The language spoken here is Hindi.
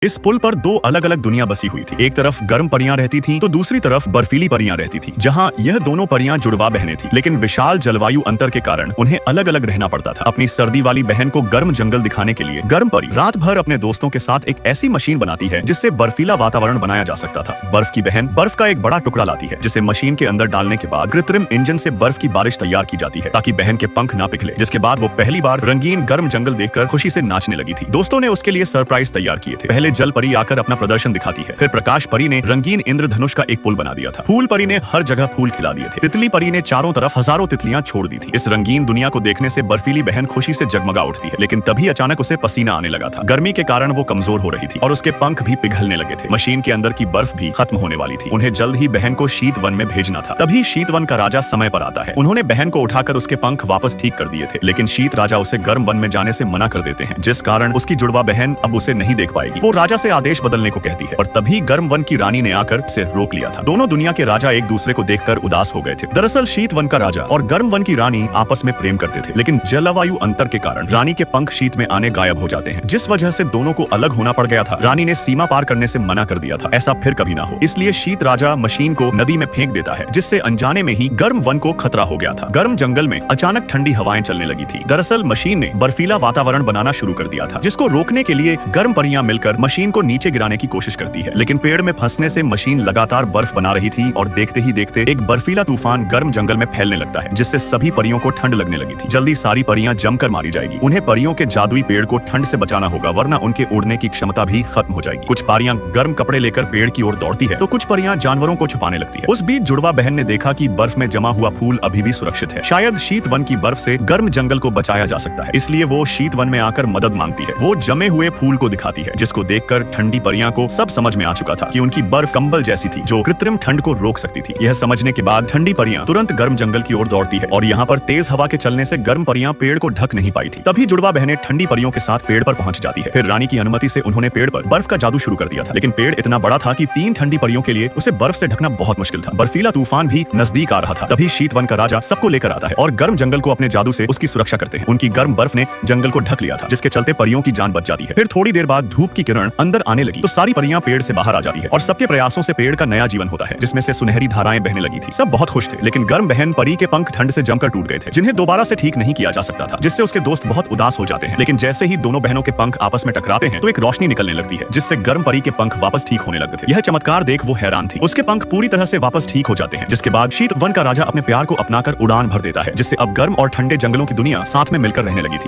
इस पुल पर दो अलग अलग दुनिया बसी हुई थी। एक तरफ गर्म परियां रहती थीं, तो दूसरी तरफ बर्फीली परियां रहती थीं, जहां यह दोनों परियां जुड़वा बहनें थीं। लेकिन विशाल जलवायु अंतर के कारण उन्हें अलग अलग रहना पड़ता था। अपनी सर्दी वाली बहन को गर्म जंगल दिखाने के लिए गर्म परी रात भर अपने दोस्तों के साथ एक ऐसी मशीन बनाती है जिससे बर्फीला वातावरण बनाया जा सकता था। बर्फ की बहन बर्फ का एक बड़ा टुकड़ा लाती है, जिसे मशीन के अंदर डालने के बाद कृत्रिम इंजन से बर्फ की बारिश तैयार की जाती है ताकि बहन के पंख ना पिघले। जिसके बाद वो पहली बार रंगीन गर्म जंगल देखकर खुशी से नाचने लगी थी। दोस्तों ने उसके लिए सरप्राइज तैयार किए थे। पहले जल परी आकर अपना प्रदर्शन दिखाती है, फिर प्रकाश परी ने रंगीन इंद्रधनुष का एक पुल बना दिया था। फूल परी ने हर जगह फूल खिला दिए थे। तितली परी ने चारों तरफ हजारों तितलियां छोड़ दी थी। इस रंगीन दुनिया को देखने से बर्फीली बहन खुशी से जगमगा उठती है, लेकिन तभी अचानक उसे पसीना आने लगा था। गर्मी के कारण वो कमजोर हो रही थी और उसके पंख भी पिघलने लगे थे। मशीन के अंदर की बर्फ भी खत्म होने वाली थी। उन्हें जल्द ही बहन को शीत वन में भेजना था। तभी शीत वन का राजा समय पर आता है। उन्होंने बहन को उठाकर उसके पंख वापस ठीक कर दिए थे, लेकिन शीत राजा उसे गर्म वन में जाने से मना कर देते हैं, जिस कारण उसकी जुड़वा बहन अब उसे नहीं देख पाएगी। वो राजा से आदेश बदलने को कहती है, और तभी गर्म वन की रानी ने आकर उसे रोक लिया था। दोनों दुनिया के राजा एक दूसरे को देखकर उदास हो गए थे। दरअसल शीत वन का राजा और गर्म वन की रानी आपस में प्रेम करते थे, लेकिन जलवायु अंतर के कारण रानी के पंख शीत में आने गायब हो जाते हैं, जिस वजह से दोनों को अलग होना पड़ गया था। रानी ने सीमा पार करने से मना कर दिया था, ऐसा फिर कभी ना हो। इसलिए शीत राजा मशीन को नदी में फेंक देता है, जिससे अनजाने में ही गर्म वन को खतरा हो गया था। गर्म जंगल में अचानक ठंडी हवाएं चलने लगी थी। दरअसल मशीन ने बर्फीला वातावरण बनाना शुरू कर दिया था, जिसको रोकने के लिए गर्म परियां मिलकर मशीन को नीचे गिराने की कोशिश करती है। लेकिन पेड़ में फंसने से मशीन लगातार बर्फ बना रही थी और देखते ही देखते एक बर्फीला तूफान गर्म जंगल में फैलने लगता है, जिससे सभी परियों को ठंड लगने लगी थी। जल्दी सारी परियां जमकर मारी जाएगी। उन्हें परियों के जादुई पेड़ को ठंड से बचाना होगा, वरना उनके उड़ने की क्षमता भी खत्म हो जाएगी। कुछ परियां गर्म कपड़े लेकर पेड़ की ओर दौड़ती है, तो कुछ परियां जानवरों को छुपाने लगती है। उस बीच जुड़वा बहन ने देखा कि बर्फ में जमा हुआ फूल अभी भी सुरक्षित है। शायद शीत वन की बर्फ से गर्म जंगल को बचाया जा सकता है, इसलिए वो शीत वन में आकर मदद मांगती है। वो जमे हुए फूल को दिखाती है, जिसको देखकर ठंडी परियां को सब समझ में आ चुका था कि उनकी बर्फ कंबल जैसी थी, जो कृत्रिम ठंड को रोक सकती थी। यह समझने के बाद ठंडी परियां तुरंत गर्म जंगल की ओर दौड़ती है, और यहाँ पर तेज हवा के चलने से गर्म परियां पेड़ को ढक नहीं पाई थी। तभी जुड़वा बहनें ठंडी परियों के साथ पेड़ पर पहुंच जाती है। फिर रानी की अनुमति से उन्होंने पेड़ पर बर्फ का जादू शुरू कर दिया था, लेकिन पेड़ इतना बड़ा था कि 3 ठंडी परियों के लिए उसे बर्फ से ढकना बहुत मुश्किल था। बर्फीला तूफान भी नजदीक आ रहा था। तभी शीत वन का राजा सबको लेकर आता है और गर्म जंगल को अपने जादू से उसकी सुरक्षा करते हैं। उनकी गर्म बर्फ ने जंगल को ढक लिया था, जिसके चलते परियों की जान बच जाती है। फिर थोड़ी देर बाद धूप की किरण अंदर आने लगी, तो सारी परियां पेड़ से बाहर आ जाती है और सबके प्रयासों से पेड़ का नया जीवन होता है, जिसमें से सुनहरी धाराएं बहने लगी थी। सब बहुत खुश थे, लेकिन गर्म बहन परी के पंख ठंड से जमकर टूट गए थे, जिन्हें दोबारा से ठीक नहीं किया जा सकता था, जिससे उसके दोस्त बहुत उदास हो जाते हैं। लेकिन जैसे ही दोनों बहनों के पंख आपस में टकराते हैं, तो एक रोशनी निकलने लगती है, जिससे गर्म परी के पंख वापस ठीक होने लगते थे। यह चमत्कार देख वो हैरान थी। उसके पंख पूरी तरह से वापस ठीक हो जाते हैं, जिसके बाद शीत वन का राजा अपने प्यार को अपनाकर उड़ान भर देता है, जिससे अब गर्म और ठंडे जंगलों की दुनिया साथ में मिलकर रहने लगी थी।